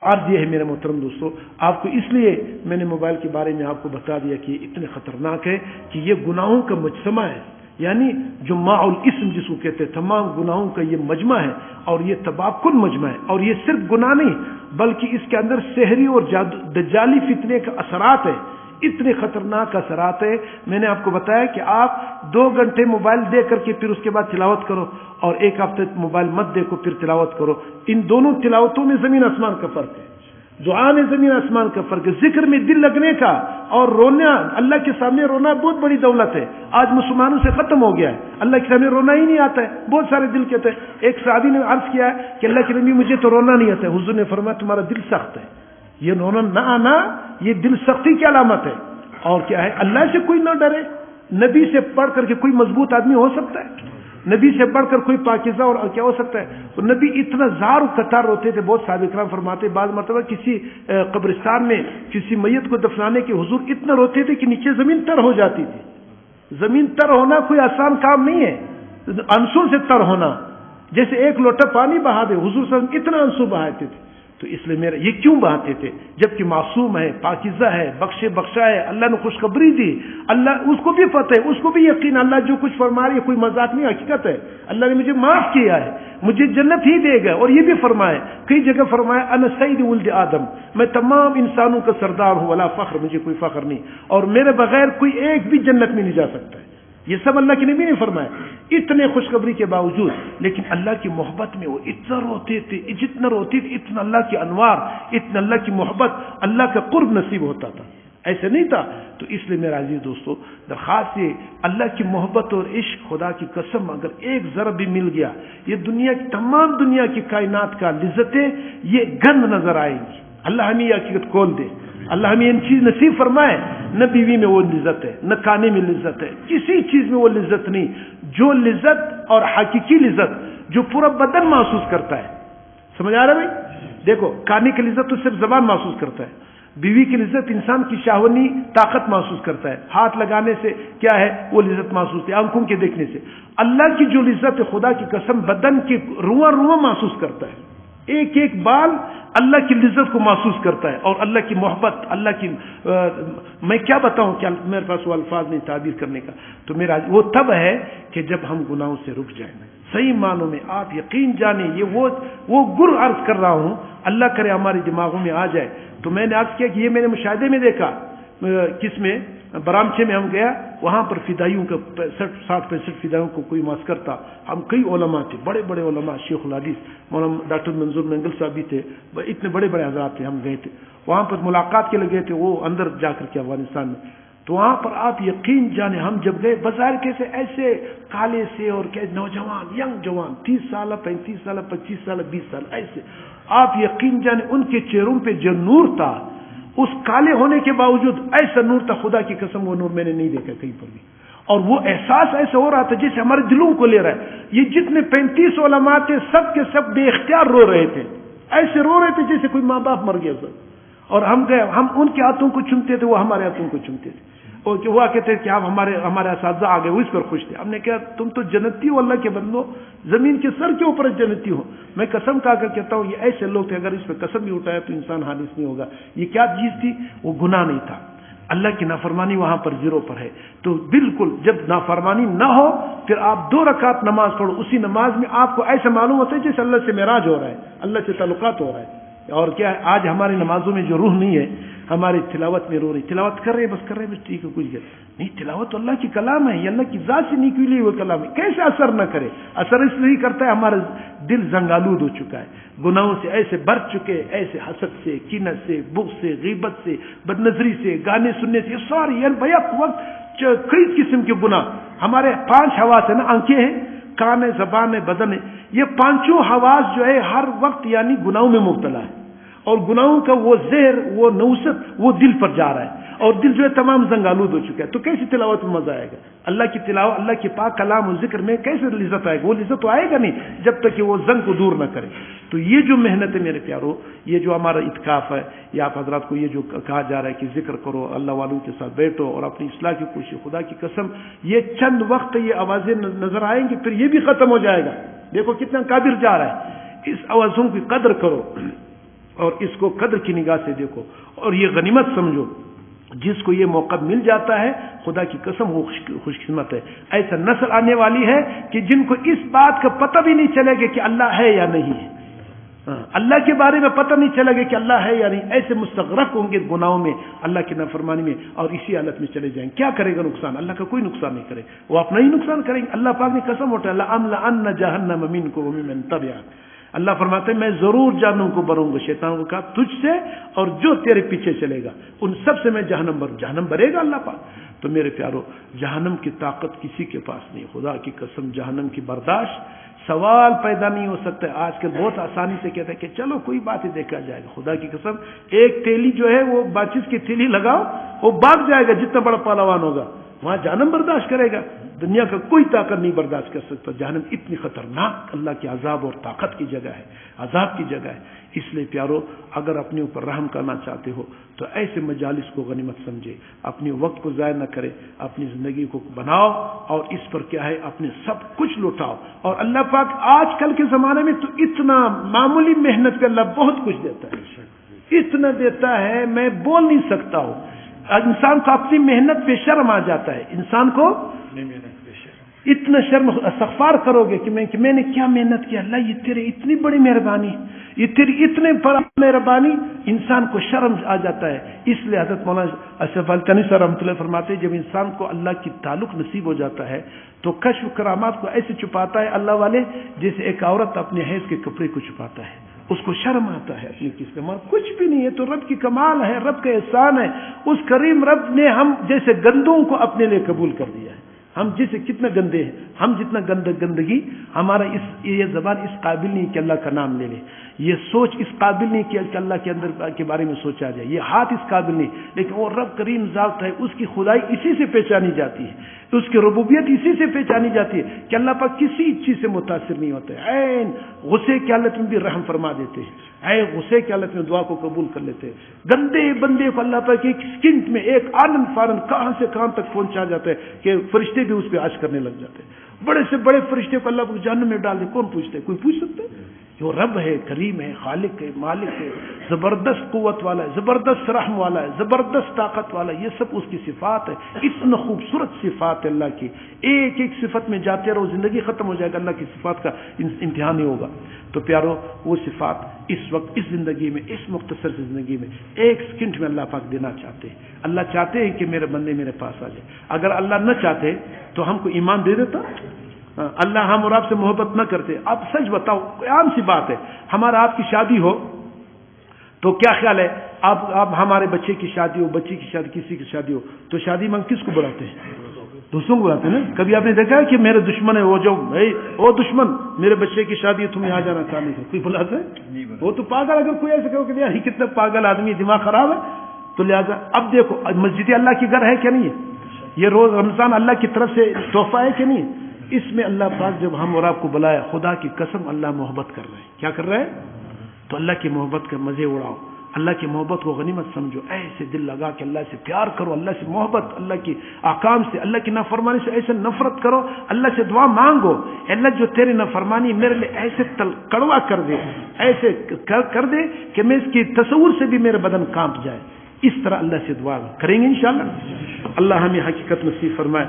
عرض یہ ہے میرے محترم دوستو، آپ کو اس لیے میں نے موبائل کے بارے میں آپ کو بتا دیا کہ یہ اتنے خطرناک ہے کہ یہ گناہوں کا مجتمع ہے، یعنی جماع الاسم جس کو کہتے ہیں، تمام گناہوں کا یہ مجمع ہے، اور یہ تباہ کن مجمع ہے، اور یہ صرف گناہ نہیں بلکہ اس کے اندر سحری اور دجالی فتنے کا اثرات ہے، اتنے خطرناک اثرات ہے۔ میں نے آپ کو بتایا کہ آپ 2 گھنٹے موبائل دے کر کے پھر اس کے بعد تلاوت کرو، اور 1 ہفتے موبائل مت دیکھو پھر تلاوت کرو، ان دونوں تلاوتوں میں زمین آسمان کا فرق ہے، دعا میں زمین آسمان کا فرق ہے، ذکر میں دل لگنے کا اور رونا، اللہ کے سامنے رونا بہت بڑی دولت ہے، آج مسلمانوں سے ختم ہو گیا ہے، اللہ کے سامنے رونا ہی نہیں آتا ہے، بہت سارے دل کہتے ہیں۔ ایک صحابی نے عرض کیا ہے کہ اللہ کے نبی مجھے تو رونا نہیں آتا ہے، حضور نے فرمایا تمہارا دل سخت ہے، یہ رونا نہ آنا یہ دل سختی کی علامت ہے، اور کیا ہے اللہ سے کوئی نہ ڈرے، نبی سے پڑھ کر کے کوئی مضبوط آدمی ہو سکتا ہے؟ نبی سے بڑھ کر کوئی پاکیزہ اور کیا ہو سکتا ہے؟ نبی اتنا زار و قطار روتے تھے، بہت صحابہ کرام فرماتے بعض مرتبہ کسی قبرستان میں کسی میت کو دفنانے کے حضور اتنا روتے تھے کہ نیچے زمین تر ہو جاتی تھی۔ زمین تر ہونا کوئی آسان کام نہیں ہے، آنسو سے تر ہونا، جیسے ایک لوٹا پانی بہا دے، حضور صلی اللہ علیہ وسلم اتنا آنسو بہاتے تھے۔ تو اس لیے میرا یہ کیوں بہاتے تھے؟ جبکہ معصوم ہے، پاکیزہ ہے، بخشا ہے، اللہ نے خوشخبری دی، اللہ اس کو بھی پتہ ہے، اس کو بھی یقین، اللہ جو کچھ فرما رہی ہے کوئی مذاق نہیں، حقیقت ہے، اللہ نے مجھے معاف کیا ہے، مجھے جنت ہی دے گا۔ اور یہ بھی فرمایا، کئی جگہ فرمایا انا سید ولد آدم، میں تمام انسانوں کا سردار ہوں، ولا فخر، مجھے کوئی فخر نہیں، اور میرے بغیر کوئی ایک بھی جنت میں نہیں جا سکتا ہے۔ یہ سب اللہ کے نبی نے فرمایا، اتنے خوشخبری کے باوجود، لیکن اللہ کی محبت میں وہ اتنا روتے تھے، جتنا روتے تھے اتنا اللہ کی انوار، اتنا اللہ کی محبت، اللہ کا قرب نصیب ہوتا تھا، ایسے نہیں تھا۔ تو اس لیے میرا عزیز دوستو درخواست یہ، اللہ کی محبت اور عشق، خدا کی قسم اگر ایک ذرہ بھی مل گیا، یہ دنیا کی تمام دنیا کی کائنات کا لذتیں یہ گند نظر آئیں گی۔ اللہ ہمیں یہ حقیقت کھول دے، اللہ ہمیں ان چیز نصیب فرمائے۔ نہ بیوی میں وہ لذت ہے، نہ کھانے میں لذت ہے، کسی چیز میں وہ لذت نہیں، جو لذت اور حقیقی لذت جو پورا بدن محسوس کرتا ہے۔ سمجھ آ رہا ہے بھائی؟ دیکھو کھانے کی لذت تو صرف زبان محسوس کرتا ہے، بیوی کی لذت انسان کی شہوانی طاقت محسوس کرتا ہے، ہاتھ لگانے سے کیا ہے وہ لذت محسوس ہے، آنکھوں کے دیکھنے سے۔ اللہ کی جو لذت ہے خدا کی قسم بدن کے رواں رواں محسوس کرتا ہے، ایک ایک بال اللہ کی لذت کو محسوس کرتا ہے، اور اللہ کی محبت، اللہ کی میں کیا بتاؤں، کیا میرے پاس وہ الفاظ نہیں تعبیر کرنے کا۔ تو میرا وہ تب ہے کہ جب ہم گناہوں سے رک جائیں، صحیح معنوں میں آپ یقین جانیں، یہ وہ گر عرض کر رہا ہوں، اللہ کرے ہمارے دماغوں میں آ جائے۔ تو میں نے عرض کیا کہ یہ میں نے مشاہدے میں دیکھا، کس میں، برامچے میں ہم گیا، وہاں پر فدائیوں کا 60-65 فدائیوں کو کوئی معسکر تھا، ہم کئی علماء تھے، بڑے بڑے علماء، شیخ الحدیث مولانا ڈاکٹر منظور مینگل صاحب بھی تھے، اتنے بڑے بڑے حضرات تھے، ہم گئے تھے وہاں پر ملاقات کے لیے گئے تھے، وہ اندر جا کر کے افغانستان میں۔ تو وہاں پر آپ یقین جانے ہم جب گئے، بظاہر کیسے ایسے کالے سے اور نوجوان ینگ جوان 30 سال 35 سال 25 سال 20 سال ایسے، آپ یقین جانے ان کے چہروں پہ جو نور تھا، اس کالے ہونے کے باوجود ایسا نور تھا، خدا کی قسم وہ نور میں نے نہیں دیکھا کہیں پر بھی، اور وہ احساس ایسا ہو رہا تھا جیسے ہمارے دلوں کو لے رہا ہے۔ یہ جتنے 35 علماء تھے سب کے سب بے اختیار رو رہے تھے، ایسے رو رہے تھے جیسے کوئی ماں باپ مر گیا سب، اور ہم گئے، ہم ان کے ہاتھوں کو چومتے تھے، وہ ہمارے ہاتھوں کو چومتے تھے، اور وہ کہتے تھے کہ آپ ہمارے اساتذہ آ گئے، وہ اس پر خوش تھے۔ ہم نے کہا تم تو جنتی ہو، اللہ کے بندو، زمین کے سر کے اوپر جنتی ہو۔ میں قسم کھا کر کہتا ہوں یہ ایسے لوگ تھے، اگر اس پہ قسم بھی اٹھایا تو انسان حادث نہیں ہوگا۔ یہ کیا چیز تھی؟ وہ گناہ نہیں تھا، اللہ کی نافرمانی وہاں پر زیرو پر ہے۔ تو بالکل جب نافرمانی نہ ہو پھر آپ 2 رکعت نماز پڑھو، اسی نماز میں آپ کو ایسا معلوم ہوتا ہے جیسے اللہ سے معراج ہو رہا ہے، اللہ سے تعلقات ہو رہا ہے۔ اور کیا ہے، آج ہماری نمازوں میں جو روح نہیں ہے، ہماری تلاوت میں رو رہی، تلاوت کر رہے بس کر رہے بس ٹھیک ہے کچھ گئے نہیں، تلاوت تو اللہ کی کلام ہے، یہ اللہ کی ذات سے نکلی ہوئی کلام ہے، کیسے اثر نہ کرے؟ اثر اس لیے کرتا ہے ہمارا دل زنگالود ہو چکا ہے، گناہوں سے ایسے بھر چکے، ایسے حسد سے، کینت سے، بغض سے، غیبت سے، بدنظری سے، گانے سننے سے، یہ ساری یعنی بیک وقت کئی قسم کے گناہ۔ ہمارے 5 حواس ہیں نا، آنکھیں ہیں، کان ہے، زبان ہے، بدن ہے، یہ 5 حواس جو ہے ہر وقت یعنی گناہوں میں مبتلا ہے، اور گناہوں کا وہ زہر، وہ نوست وہ دل پر جا رہا ہے، اور دل جو ہے تمام زنگالود ہو چکا ہے۔ تو کیسی تلاوت میں مزہ آئے گا؟ اللہ کی تلاوت، اللہ کے پاک کلام و ذکر میں کیسے لذت آئے گا؟ وہ لذت تو آئے گا نہیں جب تک کہ وہ زنگ کو دور نہ کرے۔ تو یہ جو محنت ہے میرے پیارو، یہ جو ہمارا اتکاف ہے، یہ آپ حضرات کو یہ جو کہا جا رہا ہے کہ ذکر کرو، اللہ والوں کے ساتھ بیٹھو اور اپنی اصلاح کی کوشش، خدا کی قسم یہ چند وقت یہ آوازیں نظر آئیں گی، پھر یہ بھی ختم ہو جائے گا۔ دیکھو کتنا قادر جا رہا ہے، اس آوازوں کی قدر کرو، اور اس کو قدر کی نگاہ سے دیکھو اور یہ غنیمت سمجھو. جس کو یہ موقع مل جاتا ہے خدا کی قسم وہ خوش قسمت ہے. ایسا نسل آنے والی ہے کہ جن کو اس بات کا پتہ بھی نہیں چلے گا کہ اللہ ہے یا نہیں ہے. اللہ کے بارے میں پتہ نہیں چلے گا کہ اللہ ہے یا نہیں. ایسے مستغرق ہوں گے گناہوں میں, اللہ کی نافرمانی میں, اور اسی حالت میں چلے جائیں. کیا کرے گا نقصان؟ اللہ کا کوئی نقصان نہیں کرے, وہ اپنا ہی نقصان کریں گے. اللہ پاک نے قسم اٹھائی لَأَمْلَأَنَّ جَهَنَّمَ مِنكُمْ وَمِمَّنْ تَبِعَكَ. اللہ فرماتے ہیں میں ضرور جہنم کو بھروں گا. شیطان کو کہا تجھ سے اور جو تیرے پیچھے چلے گا ان سب سے میں جہنم بھروں. جہنم بھرے گا اللہ پاک. تو میرے پیارو, جہنم کی طاقت کسی کے پاس نہیں. خدا کی قسم جہنم کی برداشت سوال پیدا نہیں ہو سکتا. آج کل بہت آسانی سے کہتے ہیں کہ چلو کوئی بات ہی دیکھا جائے گا. خدا کی قسم ایک تیلی جو ہے وہ ماچس کی تیلی لگاؤ وہ بھاگ جائے گا. جتنا بڑا پہلوان ہوگا وہاں جہنم برداشت کرے گا. دنیا کا کوئی طاقت نہیں برداشت کر سکتا. جہنم اتنی خطرناک اللہ کے عذاب اور طاقت کی جگہ ہے, عذاب کی جگہ ہے. اس لیے پیارو اگر اپنے اوپر رحم کرنا چاہتے ہو تو ایسے مجالس کو غنیمت سمجھے. اپنے وقت کو ضائع نہ کرے, اپنی زندگی کو بناؤ اور اس پر کیا ہے اپنے سب کچھ لوٹاؤ. اور اللہ پاک آج کل کے زمانے میں تو اتنا معمولی محنت پہ اللہ بہت کچھ دیتا ہے, اتنا دیتا ہے میں بول نہیں سکتا ہوں. انسان کو اپنی محنت پہ شرم آ جاتا ہے. انسان کو اتنا شرم استغفار کرو گے کہ میں نے کیا محنت کیا. اللہ یہ تیرے اتنی بڑی مہربانی, یہ تیری اتنے بڑا مہربانی. انسان کو شرم آ جاتا ہے. اس لیے حضرت مولانا اشرف علی تھانوی صاحب رحمۃ اللہ فرماتے ہیں جب انسان کو اللہ کی تعلق نصیب ہو جاتا ہے تو کشف کرامات کو ایسے چھپاتا ہے اللہ والے جیسے ایک عورت اپنے حیض کے کپڑے کو چھپاتا ہے. اس کو شرم آتا ہے اپنی کس کا کچھ بھی نہیں ہے تو رب کی کمال ہے, رب کا احسان ہے. اس کریم رب نے ہم جیسے گندوں کو اپنے لیے قبول کر دیا ہے. ہم جیسے کتنے گندے ہیں, ہم جتنا گندگی ہمارا یہ زبان اس قابل نہیں کہ اللہ کا نام لے لے. یہ سوچ اس قابل نہیں کہ اللہ کے اندر کے بارے میں سوچا جائے. یہ ہاتھ اس قابل نہیں, لیکن وہ رب کریم ذات ہے. اس کی خدائی اسی سے پہچانی جاتی ہے, اس کی ربوبیت اسی سے پہچانی جاتی ہے کہ اللہ پاک کسی چیز سے متاثر نہیں ہوتے. عین غصے کی حالت میں بھی رحم فرما دیتے ہیں, عین غصے کی حالت میں دعا کو قبول کر لیتے ہیں. گندے بندے کو اللہ پاک ایک سکنٹ میں ایک آنند فارند کہاں سے کہاں تک پہنچا جاتا ہے کہ فرشتے بھی اس پہ عرش کرنے لگ جاتے ہیں. بڑے سے بڑے فرشتے کو اللہ پاک جہنم میں ڈال دے. کون پوچھتے؟ کوئی پوچھ سکتا ہے؟ جو رب ہے, کریم ہے, خالق ہے, مالک ہے, زبردست قوت والا ہے, زبردست رحم والا ہے, زبردست طاقت والا ہے. یہ سب اس کی صفات ہے. اتنا خوبصورت صفات ہے اللہ کی. ایک ایک صفت میں جاتے رہو زندگی ختم ہو جائے گا. اللہ کی صفات کا امتحان نہیں ہوگا. تو پیارو وہ صفات اس وقت اس زندگی میں, اس مختصر سی زندگی میں ایک سیکنڈ میں اللہ پاک دینا چاہتے ہیں. اللہ چاہتے ہیں کہ میرے بندے میرے پاس آ جائے. اگر اللہ نہ چاہتے تو ہم کو ایمان دے دیتا. اللہ ہم اور آپ سے محبت نہ کرتے. اب سچ بتاؤ, عام سی بات ہے, ہمارا آپ کی شادی ہو تو کیا خیال ہے, آپ ہمارے بچے کی شادی ہو, بچی کی شادی, کسی کی شادی ہو تو شادی میں کس کو بلاتے ہیں؟ دوستوں کو بلاتے ہیں نا. کبھی آپ نے دیکھا ہے کہ میرے دشمن ہے وہ جو وہ دشمن میرے بچے کی شادی ہے تم یہاں جانا چاہنے سے, کوئی بلاتا ہے؟ وہ تو پاگل. اگر کوئی ایسے کہو کہ یار کتنا پاگل آدمی, دماغ خراب ہے. تو لہٰذا اب دیکھو مسجد اللہ کی گھر ہے کہ نہیں ہے؟ یہ روز رمضان اللہ کی طرف سے تحفہ ہے کہ نہیں ہے؟ اس میں اللہ پاک جب ہم اور آپ کو بلایا, خدا کی قسم اللہ محبت کر رہے ہیں. کیا کر رہے ہیں؟ تو اللہ کی محبت کے مزے اڑاؤ. اللہ کی محبت کو غنیمت سمجھو. ایسے دل لگا کہ اللہ سے پیار کرو, اللہ سے محبت, اللہ کی احکام سے, اللہ کی نافرمانی سے ایسے نفرت کرو. اللہ سے دعا مانگو, اللہ جو تیری نافرمانی میرے لیے ایسے کڑوا کر دے, ایسے کر دے کہ میں اس کی تصور سے بھی میرے بدن کانپ جائے. اس طرح اللہ سے دعا کریں گے انشاءاللہ. اللہ ہمیں حقیقت نصیب فرمائے.